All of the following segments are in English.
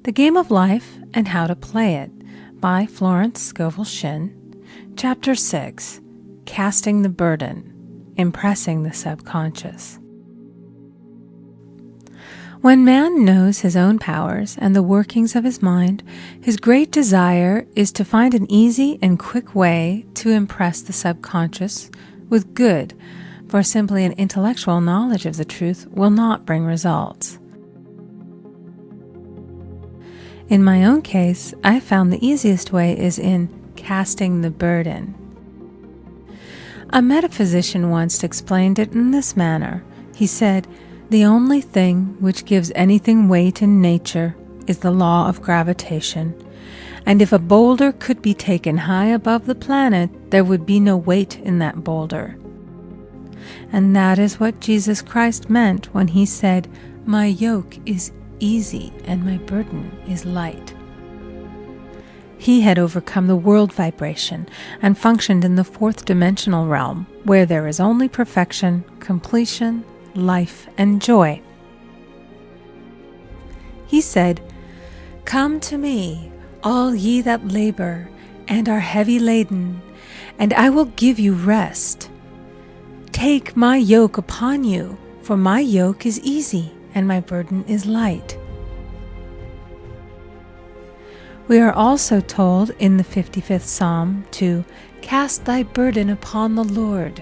The Game of Life and How to Play It by Florence Scovel Shinn. Chapter 6, Casting the Burden, Impressing the Subconscious. When man knows his own powers and the workings of his mind, his great desire is to find an easy and quick way to impress the subconscious with good, for simply an intellectual knowledge of the truth will not bring results. In my own case, I found the easiest way is in casting the burden. A metaphysician once explained it in this manner. He said, "The only thing which gives anything weight in nature is the law of gravitation, and if a boulder could be taken high above the planet, there would be no weight in that boulder." And that is what Jesus Christ meant when he said, "My yoke is easy and my burden is light." He had overcome the world vibration and functioned in the fourth dimensional realm, where there is only perfection, completion, life, and joy. He said, "Come to me, all ye that labor and are heavy laden, and I will give you rest. Take my yoke upon you, for my yoke is easy and my burden is light." We are also told in the 55th Psalm to cast thy burden upon the Lord.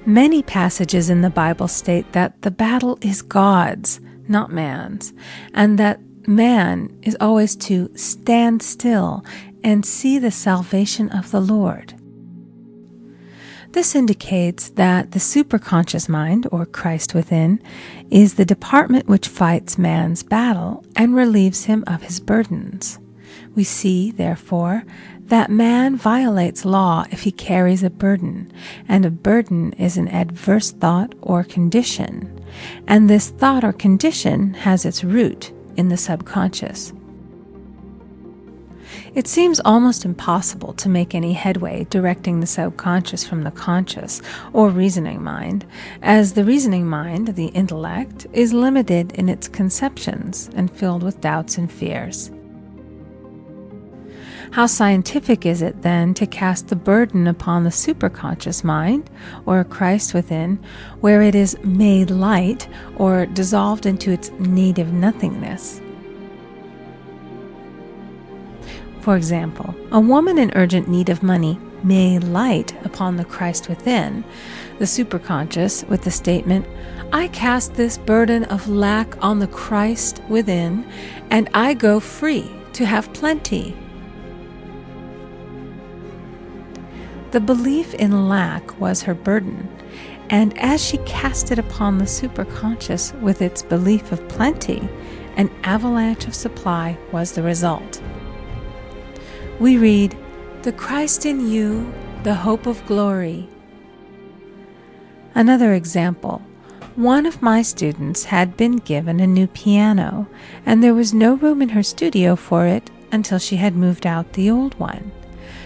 Many passages in the Bible state that the battle is God's, not man's, and that man is always to stand still and see the salvation of the Lord. This indicates that the superconscious mind, or Christ within, is the department which fights man's battle and relieves him of his burdens. We see, therefore, that man violates law if he carries a burden, and a burden is an adverse thought or condition, and this thought or condition has its root in the subconscious. It seems almost impossible to make any headway directing the subconscious from the conscious or reasoning mind, as the reasoning mind, the intellect, is limited in its conceptions and filled with doubts and fears. How scientific is it, then, to cast the burden upon the superconscious mind, or Christ within, where it is made light or dissolved into its native nothingness? For example, a woman in urgent need of money may light upon the Christ within, the superconscious, with the statement, "I cast this burden of lack on the Christ within, and I go free to have plenty." The belief in lack was her burden, and as she cast it upon the superconscious with its belief of plenty, an avalanche of supply was the result. We read, "The Christ in you, the hope of glory." Another example. One of my students had been given a new piano, and there was no room in her studio for it until she had moved out the old one.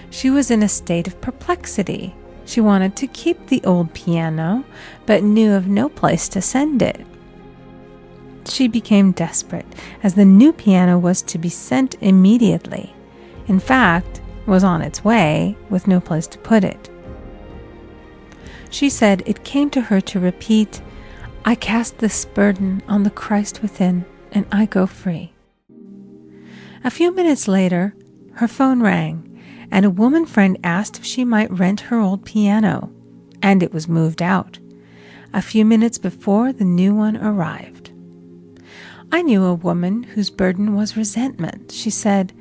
She was in a state of perplexity. She wanted to keep the old piano, but knew of no place to send it. She became desperate, as the new piano was to be sent immediately. In fact, was on its way, with no place to put it. She said it came to her to repeat, "I cast this burden on the Christ within, and I go free." A few minutes later, her phone rang, and a woman friend asked if she might rent her old piano, and it was moved out a few minutes before the new one arrived. I knew a woman whose burden was resentment. She said,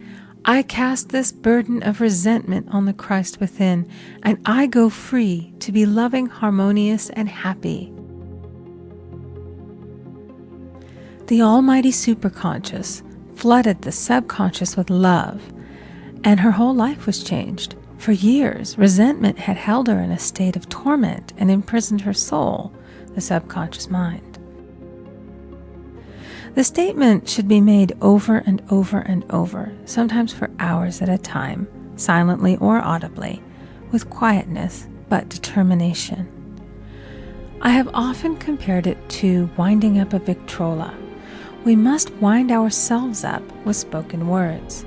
"I cast this burden of resentment on the Christ within, and I go free to be loving, harmonious, and happy." The almighty superconscious flooded the subconscious with love, and her whole life was changed. For years, resentment had held her in a state of torment and imprisoned her soul, the subconscious mind. The statement should be made over and over and over, sometimes for hours at a time, silently or audibly, with quietness but determination. I have often compared it to winding up a Victrola. we must wind ourselves up with spoken words.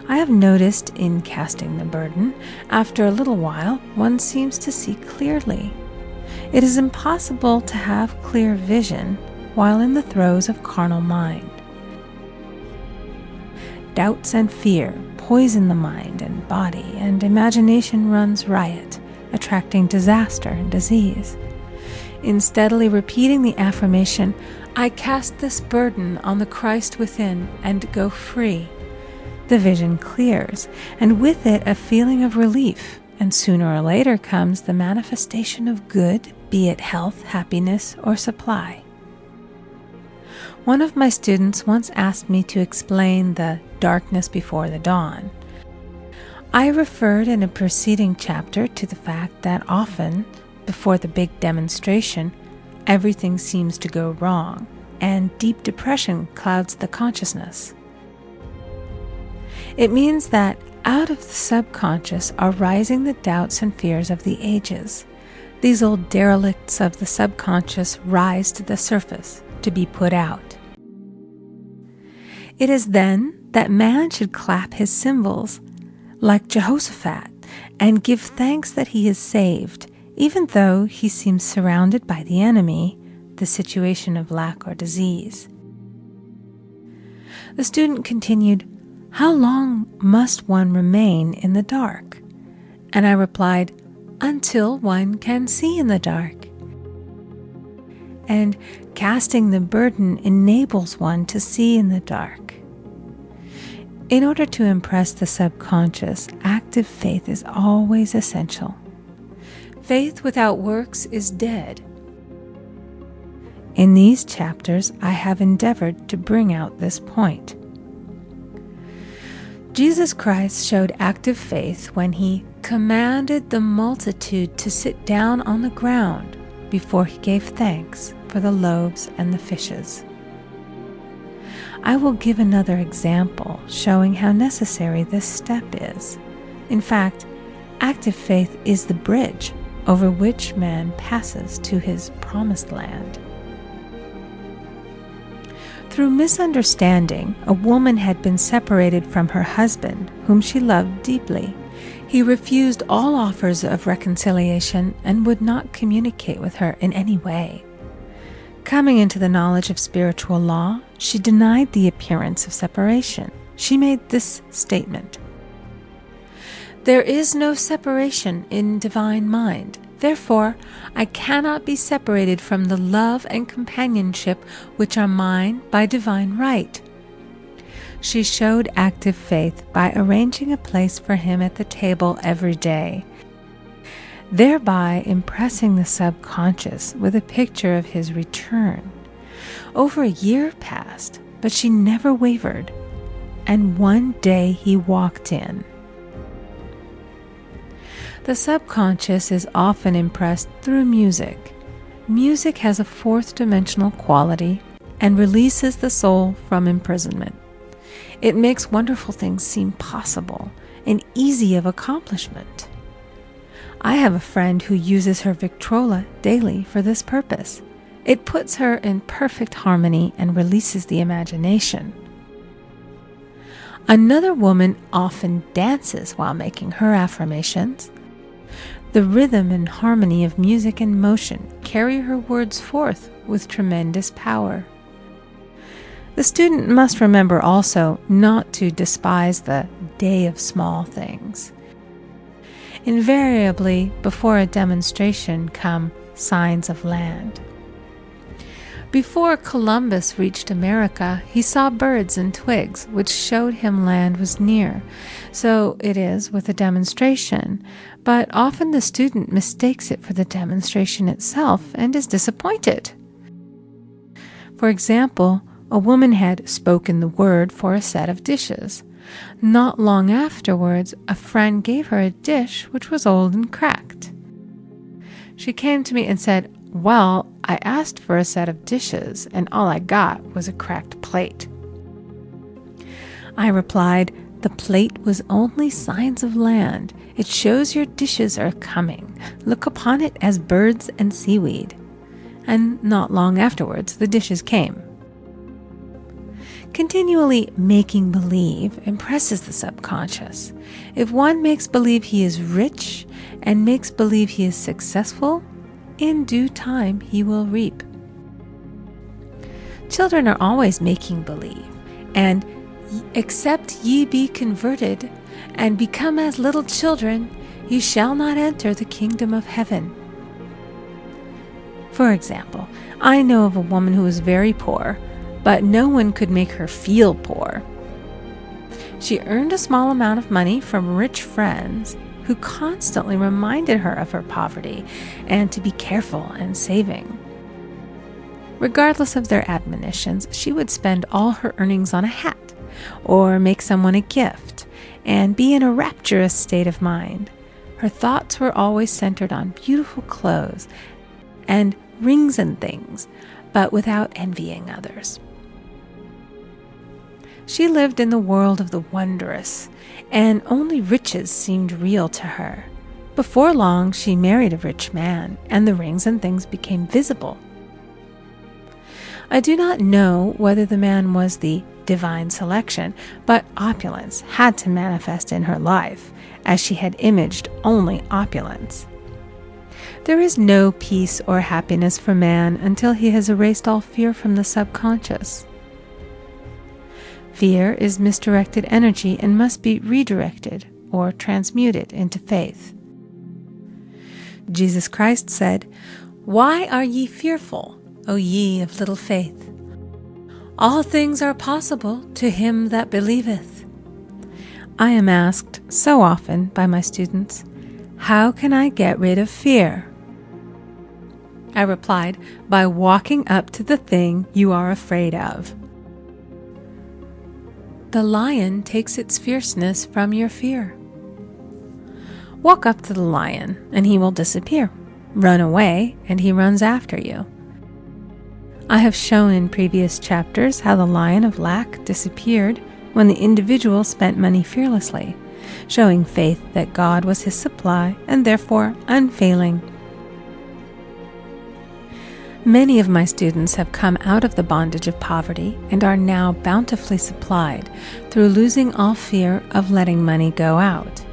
I have noticed in casting the burden, after a little while, one seems to see clearly. It is impossible to have clear vision while in the throes of carnal mind. Doubts and fear poison the mind and body, and imagination runs riot, attracting disaster and disease. In steadily repeating the affirmation, "I cast this burden on the Christ within and go free," the vision clears, and with it a feeling of relief, and sooner or later comes the manifestation of good, be it health, happiness, or supply. One of my students once asked me to explain the darkness before the dawn. I referred in a preceding chapter to the fact that often, before the big demonstration, everything seems to go wrong, and deep depression clouds the consciousness. It means that out of the subconscious are rising the doubts and fears of the ages. These old derelicts of the subconscious rise to the surface to be put out. It is then that man should clap his cymbals, like Jehoshaphat, and give thanks that he is saved, even though he seems surrounded by the enemy, the situation of lack or disease. The student continued, "How long must one remain in the dark?" And I replied, "Until one can see in the dark." And casting the burden enables one to see in the dark. In order to impress the subconscious, active faith is always essential. Faith without works is dead. In these chapters, I have endeavored to bring out this point. Jesus Christ showed active faith when he commanded the multitude to sit down on the ground before he gave thanks for the loaves and the fishes. I will give another example showing how necessary this step is. In fact, active faith is the bridge over which man passes to his promised land. Through misunderstanding, a woman had been separated from her husband, whom she loved deeply. He refused all offers of reconciliation and would not communicate with her in any way. Coming into the knowledge of spiritual law, she denied the appearance of separation. She made this statement: "There is no separation in divine mind. Therefore, I cannot be separated from the love and companionship which are mine by divine right." She showed active faith by arranging a place for him at the table every day, thereby impressing the subconscious with a picture of his return. Over a year passed, but she never wavered, and one day he walked in. The subconscious is often impressed through music. Music has a fourth-dimensional quality and releases the soul from imprisonment. It makes wonderful things seem possible and easy of accomplishment. I have a friend who uses her Victrola daily for this purpose. It puts her in perfect harmony and releases the imagination. Another woman often dances while making her affirmations. The rhythm and harmony of music and motion carry her words forth with tremendous power. The student must remember also not to despise the day of small things. Invariably, before a demonstration come signs of land. Before Columbus reached America, he saw birds and twigs, which showed him land was near. So it is with a demonstration, but often the student mistakes it for the demonstration itself and is disappointed. For example, a woman had spoken the word for a set of dishes. Not long afterwards, a friend gave her a dish which was old and cracked. She came to me and said, "Well, I asked for a set of dishes, and all I got was a cracked plate." I replied, "The plate was only signs of land. It shows your dishes are coming. Look upon it as birds and seaweed." And not long afterwards, the dishes came, Continually making believe impresses the subconscious. If one makes believe he is rich and makes believe he is successful, in due time he will reap. Children are always making believe, and except ye be converted and become as little children, ye shall not enter the kingdom of heaven. For example, I know of a woman who was very poor, but no one could make her feel poor. She earned a small amount of money from rich friends who constantly reminded her of her poverty and to be careful and saving. Regardless of their admonitions, she would spend all her earnings on a hat or make someone a gift and be in a rapturous state of mind. Her thoughts were always centered on beautiful clothes and rings and things, but without envying others. She lived in the world of the wondrous, and only riches seemed real to her. Before long, she married a rich man, and the rings and things became visible. I do not know whether the man was the divine selection, but opulence had to manifest in her life, as she had imaged only opulence. There is no peace or happiness for man until he has erased all fear from the subconscious. Fear is misdirected energy and must be redirected or transmuted into faith. Jesus Christ said, "Why are ye fearful, O ye of little faith? All things are possible to him that believeth." I am asked so often by my students, "How can I get rid of fear?" I replied, by walking up to the thing you are afraid of. The lion takes its fierceness from your fear. Walk up to the lion and he will disappear. Run away and he runs after you. I have shown in previous chapters how the lion of lack disappeared when the individual spent money fearlessly, showing faith that God was his supply and therefore unfailing. Many of my students have come out of the bondage of poverty and are now bountifully supplied through losing all fear of letting money go out.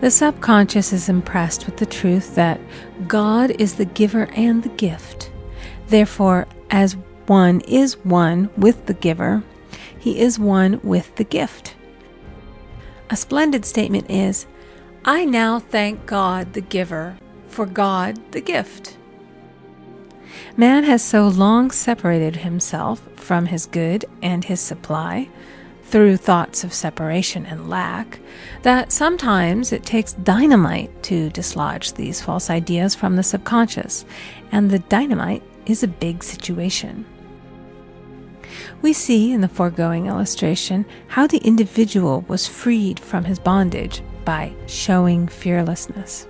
The subconscious is impressed with the truth that God is the giver and the gift. Therefore, as one is one with the giver, he is one with the gift. A splendid statement is, "I now thank God the giver for God the gift." Man has so long separated himself from his good and his supply through thoughts of separation and lack that sometimes it takes dynamite to dislodge these false ideas from the subconscious, and the dynamite is a big situation. We see in the foregoing illustration how the individual was freed from his bondage by showing fearlessness.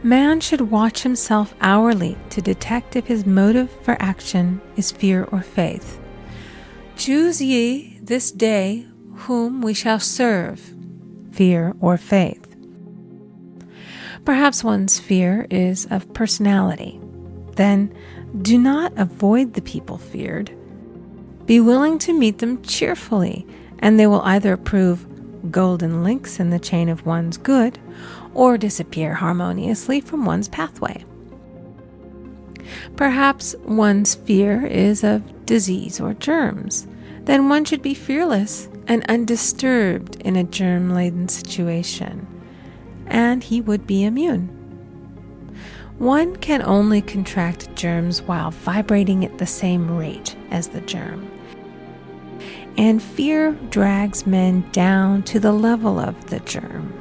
Man should watch himself hourly to detect if his motive for action is fear or faith. Choose ye this day whom we shall serve, fear or faith. Perhaps one's fear is of personality. Then do not avoid the people feared. Be willing to meet them cheerfully, and they will either prove golden links in the chain of one's good, or disappear harmoniously from one's pathway. Perhaps one's fear is of disease or germs. Then one should be fearless and undisturbed in a germ-laden situation, and he would be immune. One can only contract germs while vibrating at the same rate as the germ. And fear drags men down to the level of the germ.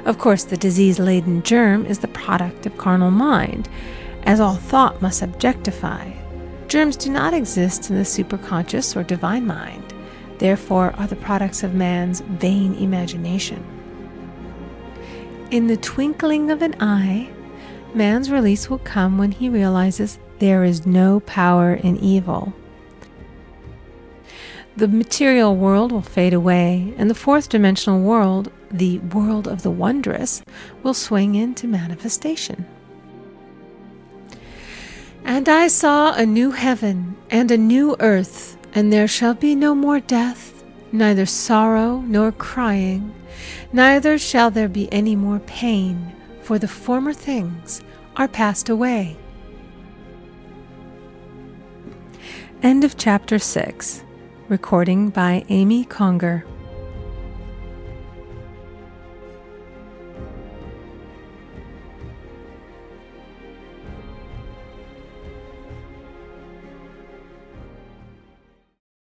Of course, the disease-laden germ is the product of carnal mind, as all thought must objectify. Germs do not exist in the superconscious or divine mind, therefore are the products of man's vain imagination. In the twinkling of an eye, man's release will come when he realizes there is no power in evil. The material world will fade away, and the fourth dimensional world, the world of the wondrous, will swing into manifestation. And I saw a new heaven and a new earth, and there shall be no more death, neither sorrow nor crying, neither shall there be any more pain, for the former things are passed away. End of chapter 6. Recording by Amy Conger.